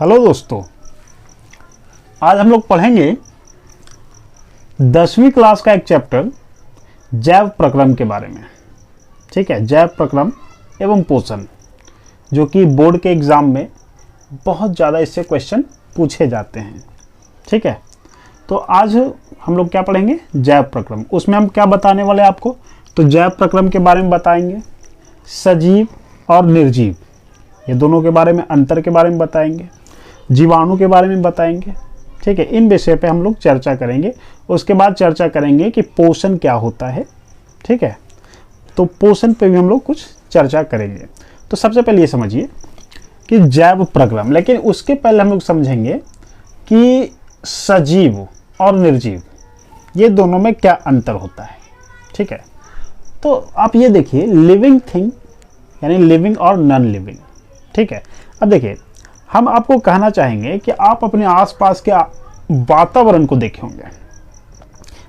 Hello दोस्तों, आज हम लोग पढ़ेंगे 10वीं क्लास का एक चैप्टर जैव प्रक्रम के बारे में। ठीक है, जैव प्रक्रम एवं पोषण, जो कि बोर्ड के एग्ज़ाम में बहुत ज़्यादा इससे क्वेश्चन पूछे जाते हैं। ठीक है, तो आज हम लोग क्या पढ़ेंगे, जैव प्रक्रम। उसमें हम क्या बताने वाले हैं आपको, तो जैव प्रक्रम के बारे में बताएंगे, सजीव और निर्जीव ये दोनों के बारे में, अंतर के बारे में बताएंगे, जीवाणु के बारे में बताएंगे। ठीक है, इन विषय पे हम लोग चर्चा करेंगे। उसके बाद चर्चा करेंगे कि पोषण क्या होता है। ठीक है, तो पोषण पे भी हम लोग कुछ चर्चा करेंगे। तो सबसे पहले ये समझिए कि जैव प्रक्रम, लेकिन उसके पहले हम लोग समझेंगे कि सजीव और निर्जीव ये दोनों में क्या अंतर होता है। ठीक है, तो आप ये देखिए, लिविंग थिंग यानी लिविंग और नॉन लिविंग। ठीक है, अब देखिए, हम आपको कहना चाहेंगे कि आप अपने आसपास के वातावरण को देखे होंगे,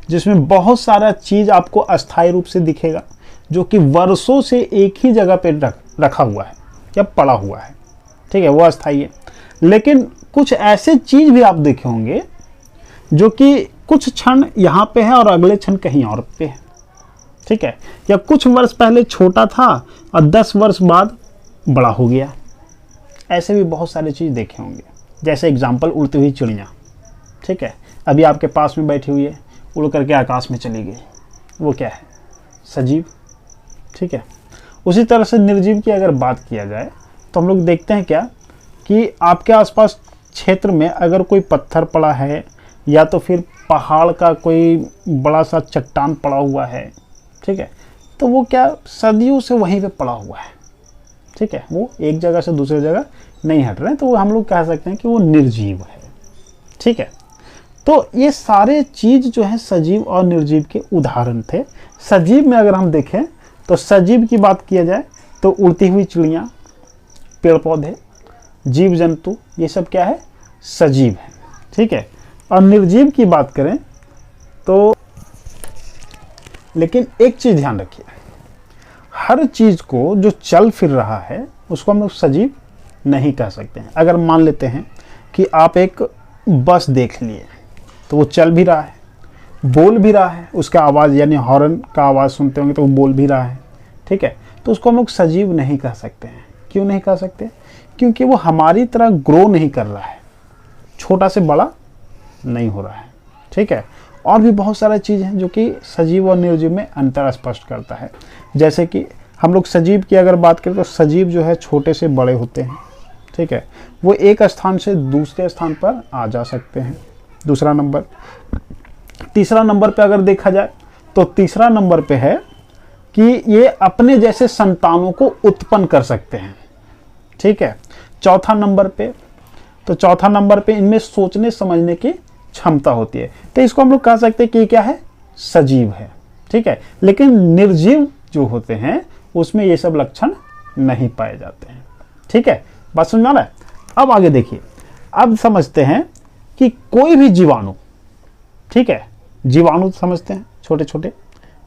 जिसमें बहुत सारा चीज आपको अस्थायी रूप से दिखेगा, जो कि वर्षों से एक ही जगह पे रखा हुआ है या पड़ा हुआ है। ठीक है, वो अस्थायी है। लेकिन कुछ ऐसे चीज भी आप देखे होंगे जो कि कुछ क्षण यहाँ पे है और अगले क्षण कहीं और पे है। ठीक है, या कुछ वर्ष पहले छोटा था और 10 वर्ष बाद बड़ा हो गया। ऐसे भी बहुत सारी चीज़ देखे होंगे, जैसे एग्जाम्पल उड़ती हुई चिड़िया। ठीक है, अभी आपके पास में बैठी हुई है, उड़ करके आकाश में चली गई, वो क्या है, सजीव। ठीक है, उसी तरह से निर्जीव की अगर बात किया जाए तो हम लोग देखते हैं क्या कि आपके आसपास क्षेत्र में अगर कोई पत्थर पड़ा है या तो फिर पहाड़ का कोई बड़ा सा चट्टान पड़ा हुआ है, ठीक है, तो वो क्या सदियों से वहीं पे पड़ा हुआ है। ठीक है, वो एक जगह से दूसरी जगह नहीं हट रहे हैं, तो वो हम लोग कह सकते हैं कि वो निर्जीव है। ठीक है, तो ये सारे चीज जो है सजीव और निर्जीव के उदाहरण थे। सजीव में अगर हम देखें तो सजीव की बात किया जाए तो उड़ती हुई चिड़िया, पेड़ पौधे, जीव जंतु, ये सब क्या है, सजीव है। ठीक है, और निर्जीव की बात करें तो, लेकिन एक चीज ध्यान रखिए, हर चीज को जो चल फिर रहा है उसको हम लोग सजीव नहीं कह सकते हैं। अगर मान लेते हैं कि आप एक बस देख लिए, तो वो चल भी रहा है, बोल भी रहा है, उसका आवाज़ यानी हॉर्न का आवाज़ सुनते होंगे तो वो बोल भी रहा है। ठीक है, तो उसको हम लोग सजीव नहीं कह सकते हैं। क्यों नहीं कह सकते, क्योंकि वो हमारी तरह ग्रो नहीं कर रहा है, छोटा से बड़ा नहीं हो रहा है। ठीक है, और भी बहुत सारा चीज़ है जो कि सजीव और निर्जीव में अंतर स्पष्ट करता है। जैसे कि हम लोग सजीव की अगर बात करें तो सजीव जो है छोटे से बड़े होते हैं। ठीक है, वो एक स्थान से दूसरे स्थान पर आ जा सकते हैं। दूसरा नंबर, तीसरा नंबर पे अगर देखा जाए तो तीसरा नंबर पे है कि ये अपने जैसे संतानों को उत्पन्न कर सकते हैं। ठीक है, चौथा नंबर पे, तो चौथा नंबर पे इनमें सोचने समझने की क्षमता होती है। तो इसको हम लोग कह सकते हैं कि क्या है, सजीव है। ठीक है, लेकिन निर्जीव जो होते हैं उसमें ये सब लक्षण नहीं पाए जाते हैं। ठीक है, बात समझ में आ रहा है। अब आगे देखिए, अब समझते हैं कि कोई भी जीवाणु, ठीक है, जीवाणु समझते हैं छोटे छोटे,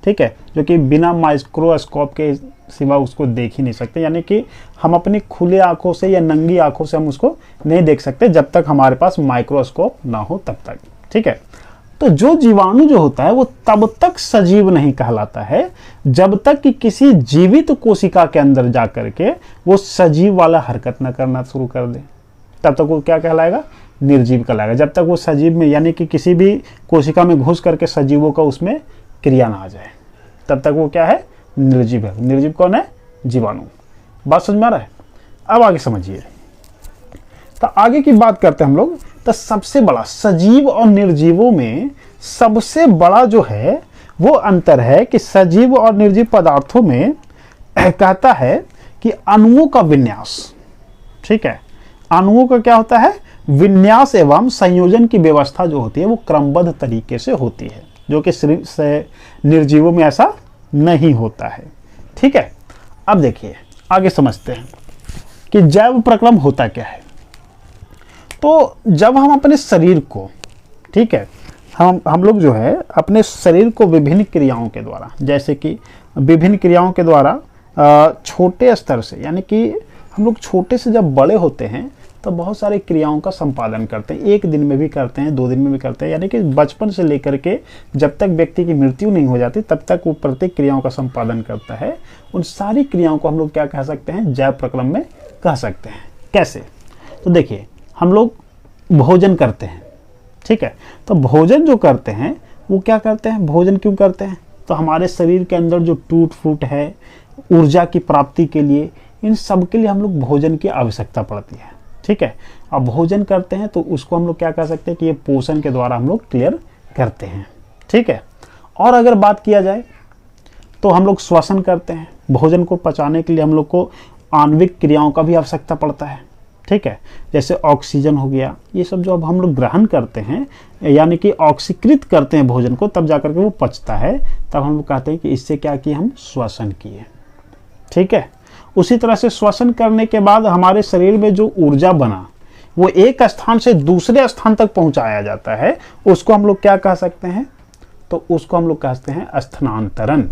ठीक है, जो कि बिना माइक्रोस्कोप के सिवा उसको देख ही नहीं सकते, यानी कि हम अपनी खुले आंखों से या नंगी आंखों से हम उसको नहीं देख सकते जब तक हमारे पास माइक्रोस्कोप ना हो तब तक। ठीक है, तो जो जीवाणु जो होता है वो तब तक सजीव नहीं कहलाता है जब तक कि किसी जीवित कोशिका के अंदर जा करके वो सजीव वाला हरकत न करना शुरू कर दे, तब तक वो क्या कहलाएगा, निर्जीव कहलाएगा। जब तक वो सजीव में यानी कि किसी भी कोशिका में घुस करके सजीवों का उसमें क्रिया ना आ जाए, तब तक वो क्या है, निर्जीव है। निर्जीव कौन है, जीवाणु। बात समझ में आ रहा है। अब आगे समझिए, तो आगे की बात करते हैं हम लोग। तो सबसे बड़ा सजीव और निर्जीवों में सबसे बड़ा जो है वो अंतर है कि सजीव और निर्जीव पदार्थों में कहता है कि अणुओं का विन्यास। ठीक है, अणुओं का क्या होता है, विन्यास एवं संयोजन की व्यवस्था जो होती है वो क्रमबद्ध तरीके से होती है, जो कि निर्जीवों में ऐसा नहीं होता है। ठीक है, अब देखिए आगे समझते हैं कि जैव प्रक्रम होता क्या है। तो जब हम अपने शरीर को, ठीक है, हम लोग जो है अपने शरीर को विभिन्न क्रियाओं के द्वारा, जैसे कि विभिन्न क्रियाओं के द्वारा छोटे स्तर से, यानी कि हम लोग छोटे से जब बड़े होते हैं तो बहुत सारी क्रियाओं का संपादन करते हैं, एक दिन में भी करते हैं, 2 दिन में भी करते हैं, यानी कि बचपन से लेकर के जब तक व्यक्ति की मृत्यु नहीं हो जाती तब तक वो प्रत्येक क्रियाओं का संपादन करता है। उन सारी क्रियाओं को हम लोग क्या कह सकते हैं, जैव प्रक्रम में कह सकते हैं। कैसे? तो देखिए, हम लोग भोजन करते हैं, ठीक है, तो भोजन जो करते हैं वो क्या करते हैं, भोजन क्यों करते हैं, तो हमारे शरीर के अंदर जो टूट फूट है, ऊर्जा की प्राप्ति के लिए, इन सब के लिए हम लोग भोजन की आवश्यकता पड़ती है, ठीक है। अब भोजन करते हैं तो उसको हम लोग क्या कह सकते हैं कि ये पोषण के द्वारा हम लोग क्लियर करते हैं, ठीक है। और अगर बात किया जाए तो हम लोग श्वसन करते हैं, भोजन को पचाने के लिए हम लोग को आणविक क्रियाओं का भी आवश्यकता पड़ता है, ठीक है, जैसे ऑक्सीजन हो गया, ये सब जो अब हम लोग ग्रहण करते हैं यानी कि ऑक्सीकृत करते हैं भोजन को, तब जाकर के वो पचता है, तब हम लोग कहते हैं कि इससे क्या किया, हम श्वसन किए, ठीक है। उसी तरह से श्वसन करने के बाद हमारे शरीर में जो ऊर्जा बना वो एक स्थान से दूसरे स्थान तक पहुंचाया जाता है, उसको हम लोग क्या कह सकते हैं, तो उसको हम लोग कहते हैं स्थानांतरण,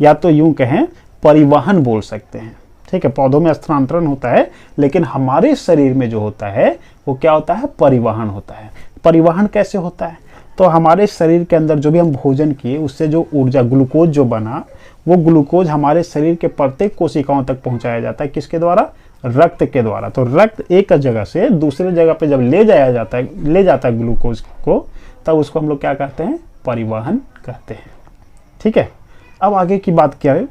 या तो यूं कहें परिवहन बोल सकते हैं, ठीक है। पौधों में स्थानांतरण होता है, लेकिन हमारे शरीर में जो होता है वो क्या होता है, परिवहन होता है। परिवहन कैसे होता है, तो हमारे शरीर के अंदर जो भी हम भोजन किए उससे जो ऊर्जा, ग्लूकोज जो बना, वो ग्लूकोज हमारे शरीर के प्रत्येक कोशिकाओं तक पहुंचाया जाता है, किसके द्वारा, रक्त के द्वारा। तो रक्त एक जगह से दूसरे जगह पे जब ले जाता है ग्लूकोज को, तब उसको हम लोग क्या कहते हैं, परिवहन कहते हैं, ठीक है। अब आगे की बात क्या है,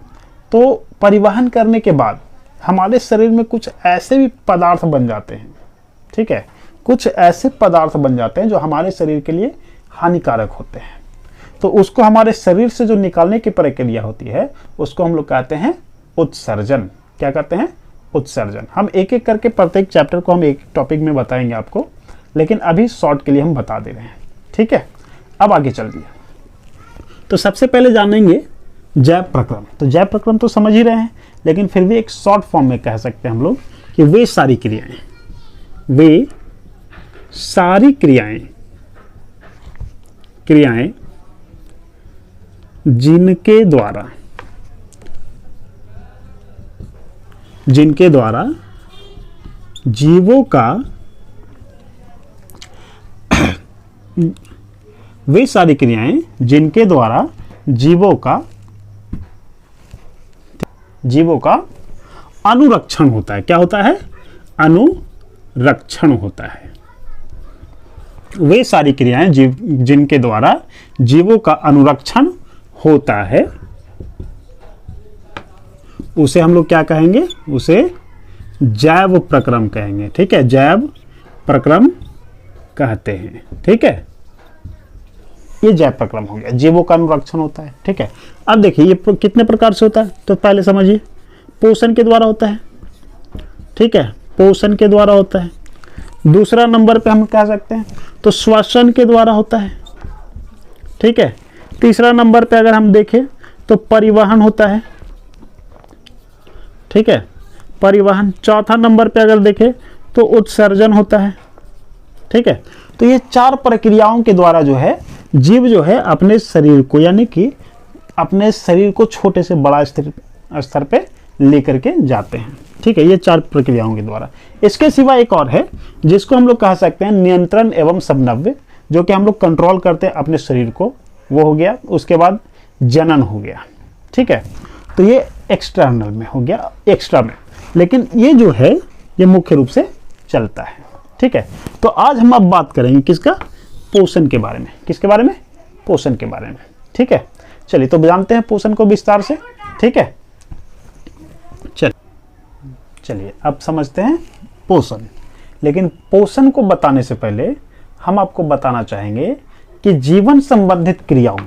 तो परिवहन करने के बाद हमारे शरीर में कुछ ऐसे भी पदार्थ बन जाते हैं, ठीक है, कुछ ऐसे पदार्थ बन जाते हैं जो हमारे शरीर के लिए हानिकारक होते हैं, तो उसको हमारे शरीर से जो निकालने की प्रक्रिया होती है उसको हम लोग कहते हैं उत्सर्जन। क्या कहते हैं, उत्सर्जन। हम एक एक करके प्रत्येक चैप्टर को हम एक टॉपिक में बताएंगे आपको, लेकिन अभी शॉर्ट के लिए हम बता दे रहे हैं, ठीक है। अब आगे चल दिए, तो सबसे पहले जानेंगे जैव प्रक्रम। तो जैव प्रक्रम तो समझ ही रहे हैं, लेकिन फिर भी एक शॉर्ट फॉर्म में कह सकते हैं हम लोग कि वे सारी क्रियाएं जिनके द्वारा जीवों का वे सारी क्रियाएं जिनके द्वारा जीवों का अनुरक्षण होता है। क्या होता है, अनुरक्षण होता है। वे सारी क्रियाएं जिनके द्वारा जीवों का अनुरक्षण होता है, उसे हम लोग क्या कहेंगे, उसे जैव प्रक्रम कहेंगे, ठीक है, जैव प्रक्रम कहते हैं, ठीक है। ये जैव प्रक्रम हो गया, जीवों का अनुरक्षण होता है, ठीक है। अब देखिए ये कितने प्रकार से होता है, तो पहले समझिए, पोषण के द्वारा होता है, ठीक है, पोषण के द्वारा होता है। दूसरा नंबर पे हम कह सकते हैं तो श्वसन के द्वारा होता है, ठीक है। तीसरा नंबर पे अगर हम देखें तो परिवहन होता है, ठीक है, परिवहन। चौथा नंबर पे अगर देखें तो उत्सर्जन होता है, ठीक है। तो ये 4 प्रक्रियाओं के द्वारा जो है जीव जो है अपने शरीर को, यानी कि अपने शरीर को छोटे से बड़ा स्तर पे लेकर के जाते हैं, ठीक है, ये 4 प्रक्रियाओं के द्वारा। इसके सिवा एक और है जिसको हम लोग कह सकते हैं नियंत्रण एवं समन्वय, जो कि हम लोग कंट्रोल करते हैं अपने शरीर को, वो हो गया। उसके बाद जनन हो गया, ठीक है, तो ये एक्सटर्नल में हो गया, एक्स्ट्रा में, लेकिन ये जो है ये मुख्य रूप से चलता है, ठीक है। तो आज हम अब बात करेंगे किसका, पोषण के बारे में। किसके बारे में, पोषण के बारे में, ठीक है। चलिए तो जानते हैं पोषण को विस्तार से, ठीक है। चलिए अब समझते हैं पोषण। लेकिन पोषण को बताने से पहले हम आपको बताना चाहेंगे कि जीवन संबंधित क्रियाओं,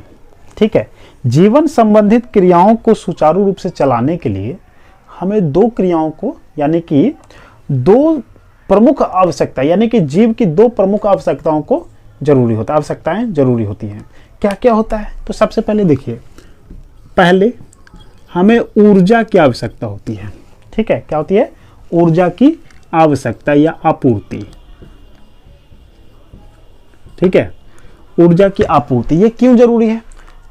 ठीक है, जीवन संबंधित क्रियाओं को सुचारू रूप से चलाने के लिए हमें 2 क्रियाओं को, यानी कि 2 प्रमुख आवश्यकता, यानी कि जीव की 2 प्रमुख आवश्यकताओं को जरूरी होता है, आवश्यकताएं जरूरी होती हैं। क्या क्या होता है, तो सबसे पहले देखिए, पहले हमें ऊर्जा की आवश्यकता होती है, ठीक है। क्या होती है, ऊर्जा की आवश्यकता या आपूर्ति, ठीक है, ऊर्जा की आपूर्ति। ये क्यों जरूरी है,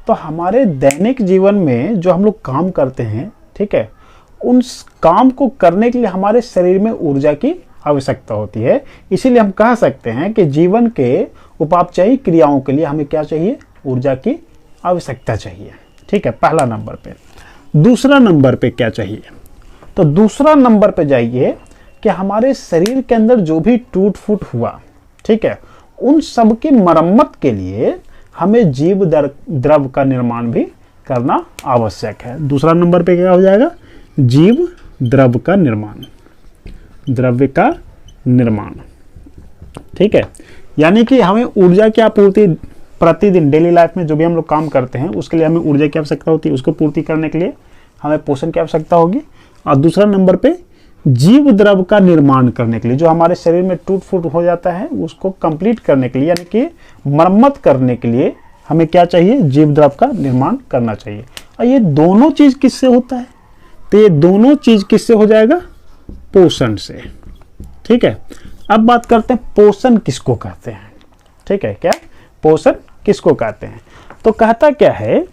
तो हमारे दैनिक जीवन में जो हम लोग काम करते हैं, ठीक है, उन काम को करने के लिए हमारे शरीर में ऊर्जा की आवश्यकता होती है। इसीलिए हम कह सकते हैं कि जीवन के उपापचयी क्रियाओं के लिए हमें क्या चाहिए, ऊर्जा की आवश्यकता चाहिए। ठीक है, पहला नंबर पे। दूसरा नंबर पे क्या चाहिए, तो दूसरा नंबर पे जाइए कि हमारे शरीर के अंदर जो भी टूट फूट हुआ, ठीक है, उन सब की मरम्मत के लिए हमें जीव द्रव का निर्माण भी करना आवश्यक है। दूसरा नंबर पे क्या हो जाएगा, जीव द्रव का निर्माण, द्रव्य का निर्माण। ठीक है, यानी कि हमें ऊर्जा की आपूर्ति प्रतिदिन डेली लाइफ में जो भी हम लोग काम करते हैं उसके लिए हमें ऊर्जा की आवश्यकता होती है, उसको पूर्ति करने के लिए हमें पोषण की आवश्यकता होगी। और दूसरा नंबर पे जीव द्रव का निर्माण करने के लिए, जो हमारे शरीर में टूट फूट हो जाता है उसको कंप्लीट करने के लिए, यानी कि मरम्मत करने के लिए हमें क्या चाहिए, जीव द्रव का निर्माण करना चाहिए। और ये दोनों चीज किससे होता है, तो ये दोनों चीज किससे हो जाएगा, पोषण से। ठीक है, अब बात करते हैं पोषण किसको कहते हैं। ठीक है, क्या पोषण किसको कहते हैं, तो कहता क्या है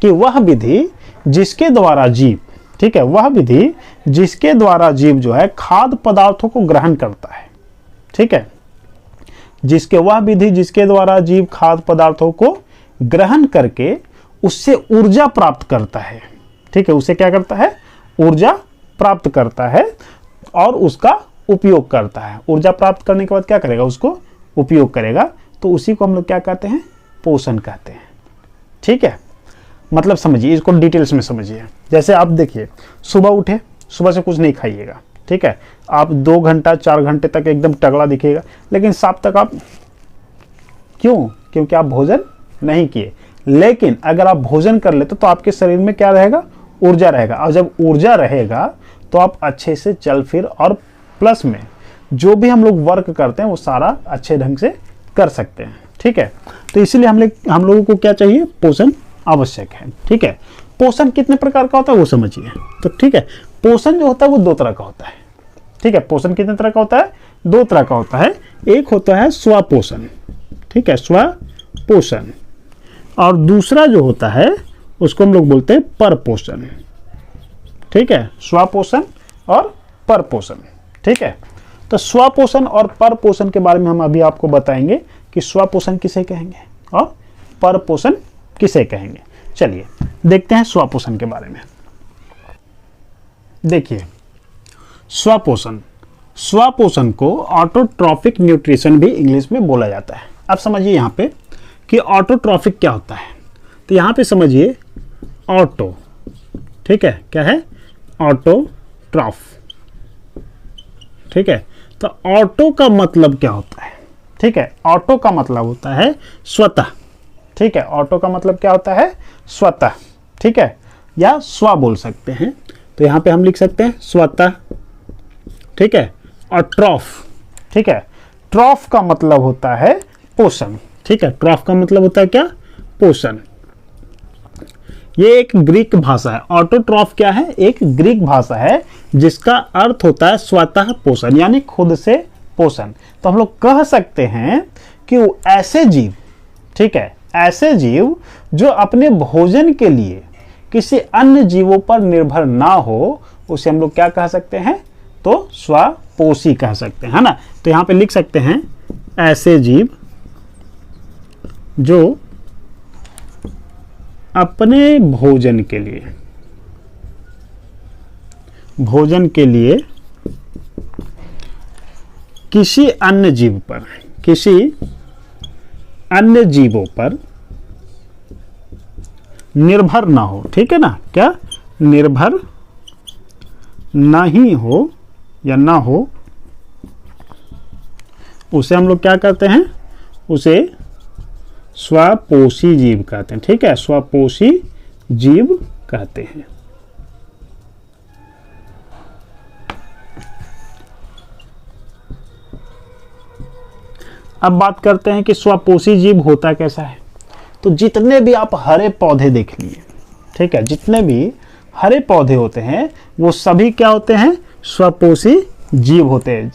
कि वह विधि जिसके द्वारा जीव, ठीक है, वह विधि जिसके द्वारा जीव जो है खाद्य पदार्थों को ग्रहण करता है। ठीक है, वह विधि जिसके द्वारा जीव खाद्य पदार्थों को ग्रहण करके उससे ऊर्जा प्राप्त करता है। ठीक है, उसे क्या करता है, ऊर्जा प्राप्त करता है और उसका उपयोग करता है। ऊर्जा प्राप्त करने के बाद क्या करेगा, उसको उपयोग करेगा, तो उसी को हम लोग क्या कहते हैं, पोषण कहते हैं। ठीक है, मतलब समझिए, इसको डिटेल्स में समझिए। जैसे आप देखिए, सुबह उठे, सुबह से कुछ नहीं खाइएगा, ठीक है, आप 2 घंटा 4 घंटे तक एकदम तगड़ा दिखेगा, लेकिन शाम तक आप क्योंकि आप भोजन नहीं किए। लेकिन अगर आप भोजन कर लेते तो आपके शरीर में क्या रहेगा, ऊर्जा रहेगा, और जब ऊर्जा रहेगा तो आप अच्छे से चल फिर और प्लस में जो भी हम लोग वर्क करते हैं वो सारा अच्छे ढंग से कर सकते हैं। ठीक है, तो इसीलिए हम लोगों को क्या चाहिए, पोषण आवश्यक है। ठीक है, पोषण कितने प्रकार का होता है वो समझिए। तो ठीक है, पोषण जो होता है वो 2 तरह का होता है। ठीक है, पोषण कितने तरह का होता है, 2 तरह का होता है। एक होता है स्वपोषण, ठीक है, स्वपोषण, और दूसरा जो होता है उसको हम लोग बोलते हैं परपोषण। ठीक है, स्वपोषण और परपोषण। ठीक है, तो स्वपोषण और परपोषण के बारे में हम अभी आपको बताएंगे कि स्वपोषण किसे कहेंगे और परपोषण किसे कहेंगे। चलिए देखते हैं स्वपोषण के बारे में। देखिए, स्वपोषण को ऑटोट्रॉफिक न्यूट्रिशन भी इंग्लिश में बोला जाता है। अब समझिए यहाँ पे कि ऑटोट्रॉफिक क्या होता है, तो यहाँ पे समझिए ऑटो, ठीक है, क्या है, ऑटोट्रॉफ। ठीक है, तो ऑटो का मतलब क्या होता है, ठीक है, ऑटो का मतलब होता है स्वतः। ठीक है, ऑटो का मतलब क्या होता है, स्वतः। ठीक है, या स्व बोल सकते हैं, तो यहां पे हम लिख सकते हैं स्वतः। ठीक है, और ट्रॉफ, ठीक है, ट्रॉफ का मतलब होता है पोषण। ठीक है, ट्रॉफ का मतलब होता है क्या, पोषण। ये एक ग्रीक भाषा है। ऑटोट्रॉफ क्या है, एक ग्रीक भाषा है जिसका अर्थ होता है स्वतः पोषण, यानी खुद से पोषण। तो हम लोग कह सकते हैं कि वो ऐसे जीव, ठीक है, ऐसे जीव जो अपने भोजन के लिए किसी अन्य जीवों पर निर्भर ना हो, उसे हम लोग क्या कह सकते हैं, तो स्वपोषी कह सकते हैं, है ना। तो यहां पे लिख सकते हैं ऐसे जीव जो अपने भोजन के लिए किसी अन्य जीवों पर निर्भर ना हो। ठीक है ना, क्या निर्भर नहीं हो या ना हो, उसे हम लोग क्या कहते हैं, उसे स्वपोषी जीव कहते हैं। ठीक है, स्वपोषी जीव कहते हैं। अब बात करते हैं कि स्वपोषी जीव होता कैसा है। तो जितने भी आप हरे पौधे देख लिए, ठीक है, जितने भी हरे पौधे होते हैं वो सभी क्या होते हैं, स्वपोषी जीव होते हैं।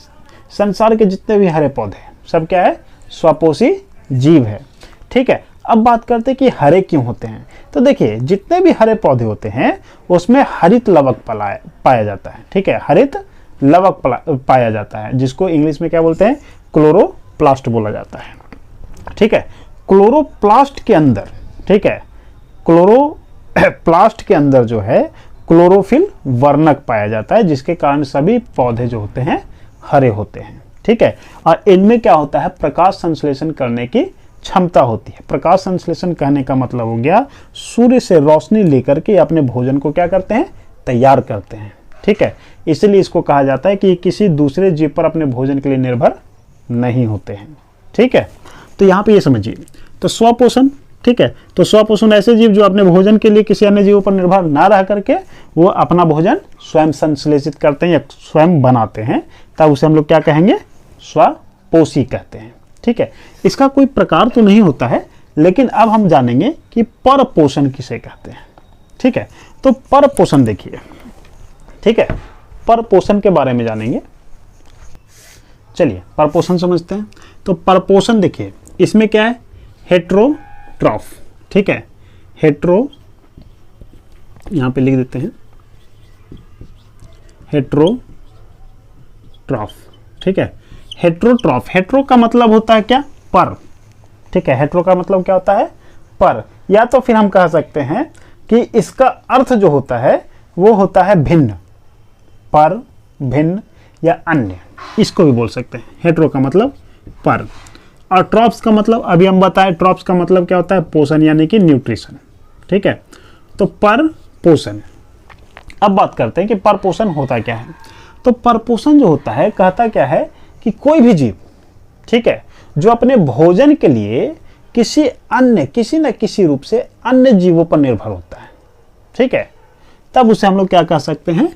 संसार के जितने भी हरे पौधे सब क्या है, स्वपोषी जीव है। ठीक है, अब बात करते हैं कि हरे क्यों होते हैं। तो देखिए, जितने भी हरे पौधे होते हैं उसमें हरित लवक पाया जाता है। ठीक है, हरित लवक पाया जाता है, जिसको इंग्लिश में क्या बोलते हैं, क्लोरोप्लास्ट बोला जाता है। ठीक है, क्लोरोप्लास्ट के अंदर, ठीक है, क्लोरोप्लास्ट के अंदर जो है क्लोरोफिल वर्णक पाया जाता है, जिसके कारण सभी पौधे जो होते हैं हरे होते हैं। ठीक है, और इनमें क्या होता है, प्रकाश संश्लेषण करने की क्षमता होती है। प्रकाश संश्लेषण कहने का मतलब हो गया सूर्य से रोशनी लेकर के अपने भोजन को क्या करते हैं, तैयार करते हैं। ठीक है, इसलिए इसको कहा जाता है कि किसी दूसरे जीव पर अपने भोजन के लिए निर्भर नहीं होते हैं। ठीक है, तो यहाँ पे ये समझिए, तो स्वपोषण, ठीक है, तो स्वपोषण ऐसे जीव जो अपने भोजन के लिए किसी अन्य जीवों पर निर्भर ना रह करके वो अपना भोजन स्वयं संश्लेषित करते हैं या स्वयं बनाते हैं, तब उसे हम लोग क्या कहेंगे, स्वपोषी कहते हैं। ठीक है, इसका कोई प्रकार तो नहीं होता है, लेकिन अब हम जानेंगे कि परपोषण किसे कहते हैं। ठीक है, तो परपोषण देखिए, ठीक है, परपोषण के बारे में जानेंगे। चलिए परपोषण समझते हैं। तो परपोषण देखिए, इसमें क्या है, हेट्रोट्रॉफ। ठीक है, हेट्रो, यहां पे लिख देते हैं हेट्रोट्रॉफ। ठीक है, हेट्रोट्रॉफ, हेट्रो का मतलब होता है क्या, पर। ठीक है, हेट्रो का मतलब क्या होता है, पर, या तो फिर हम कह सकते हैं कि इसका अर्थ जो होता है वो होता है भिन्न, पर, भिन्न या अन्य, इसको भी बोल सकते हैं। हेट्रो का मतलब पर, और ट्रॉप्स का मतलब अभी हम बताएं, ट्रॉप्स का मतलब क्या होता है, पोषण यानी कि न्यूट्रिशन। ठीक है, तो पर पोषण। अब बात करते हैं कि परपोषण होता क्या है। तो परपोषण जो होता है, कहता क्या है कि कोई भी जीव, ठीक है, जो अपने भोजन के लिए किसी न किसी रूप से अन्य जीवों पर निर्भर होता है, ठीक है, तब उसे हम लोग क्या कह सकते हैं,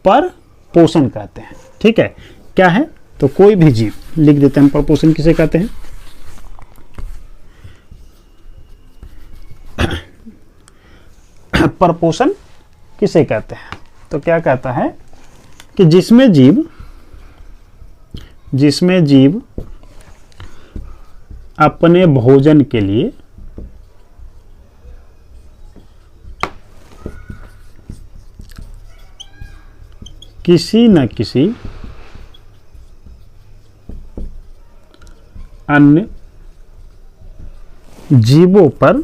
परपोषण कहते हैं। ठीक है, क्या है, तो कोई भी जीव, लिख देते हैं परपोषण किसे कहते हैं। परपोषण किसे कहते हैं, तो क्या कहता है कि जिसमें जीव अपने भोजन के लिए किसी न किसी अन्य जीवों पर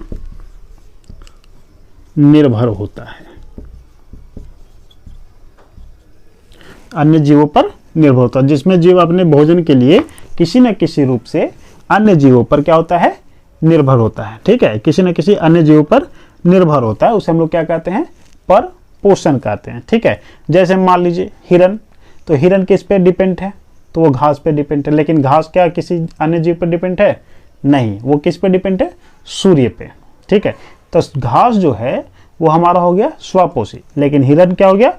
निर्भर होता है, अन्य जीवों पर निर्भर होता है। जिसमें जीव अपने भोजन के लिए किसी न किसी रूप से अन्य जीवों पर क्या होता है, निर्भर होता है। ठीक है, किसी न किसी अन्य जीवों पर निर्भर होता है, उसे हम लोग क्या कहते हैं, परपोषण कहते हैं। ठीक है, जैसे मान लीजिए हिरन, तो हिरन किस पे डिपेंड है, तो वो घास पे डिपेंड है, लेकिन घास क्या किसी अन्य जीव पर डिपेंड है, नहीं, वो किस पे डिपेंड है, सूर्य पे। ठीक है, तो घास जो है वो हमारा हो गया स्वपोषी, लेकिन हिरन क्या हो गया,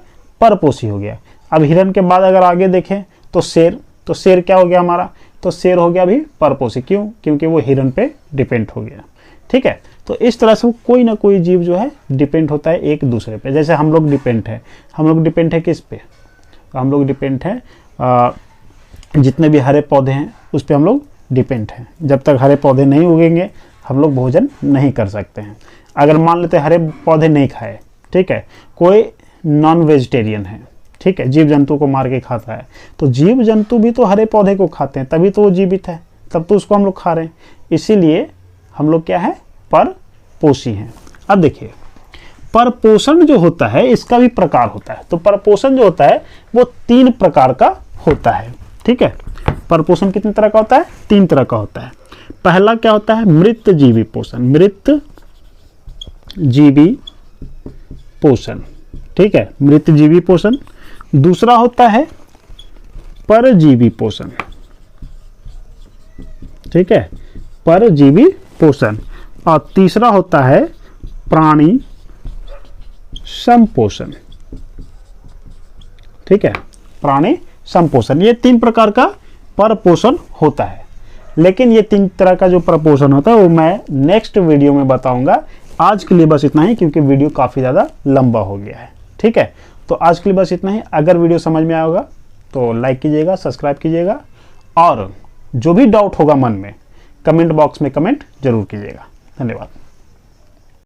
परपोषी हो गया। अब हिरन के बाद अगर आगे देखें तो शेर, तो शेर क्या हो गया हमारा, तो शेर हो गया भी परपोषी, क्यों, क्योंकि वो हिरन पे डिपेंड हो गया। ठीक है, तो इस तरह से कोई ना कोई जीव जो है डिपेंड होता है एक दूसरे पे। जैसे हम लोग डिपेंड है, हम लोग डिपेंड है किस पे, तो हम लोग डिपेंड है जितने भी हरे पौधे हैं उस पर हम लोग डिपेंड हैं। जब तक हरे पौधे नहीं उगेंगे हम लोग भोजन नहीं कर सकते हैं। अगर मान लेते हरे पौधे नहीं खाए, ठीक है, कोई नॉन वेजिटेरियन है, ठीक है, जीव जंतु को मार के खाता है, तो जीव जंतु भी तो हरे पौधे को खाते हैं, तभी तो वो जीवित है, तब तो उसको हम लोग खा रहे हैं। इसीलिए हम लोग क्या है, परपोषी हैं। अब देखिए परपोषण जो होता है इसका भी प्रकार होता है। तो परपोषण जो होता है वो 3 प्रकार का होता है। ठीक है, परपोषण कितने तरह का होता है, 3 तरह का होता है। पहला क्या होता है, मृत जीवी पोषण, मृत जीवी पोषण। ठीक है, मृत जीवी पोषण। दूसरा होता है परजीवी पोषण। ठीक है, परजीवी पोषण। और तीसरा होता है प्राणी संपोषण। ठीक है, प्राणी संपोषण। ये 3 प्रकार का परपोषण होता है, लेकिन ये 3 तरह का जो परपोषण होता है वो मैं नेक्स्ट वीडियो में बताऊंगा। आज के लिए बस इतना ही, क्योंकि वीडियो काफी ज्यादा लंबा हो गया है। ठीक है, तो आज के लिए बस इतना ही। अगर वीडियो समझ में आया होगा तो लाइक कीजिएगा, सब्सक्राइब कीजिएगा, और जो भी डाउट होगा मन में कमेंट बॉक्स में कमेंट जरूर कीजिएगा। धन्यवाद।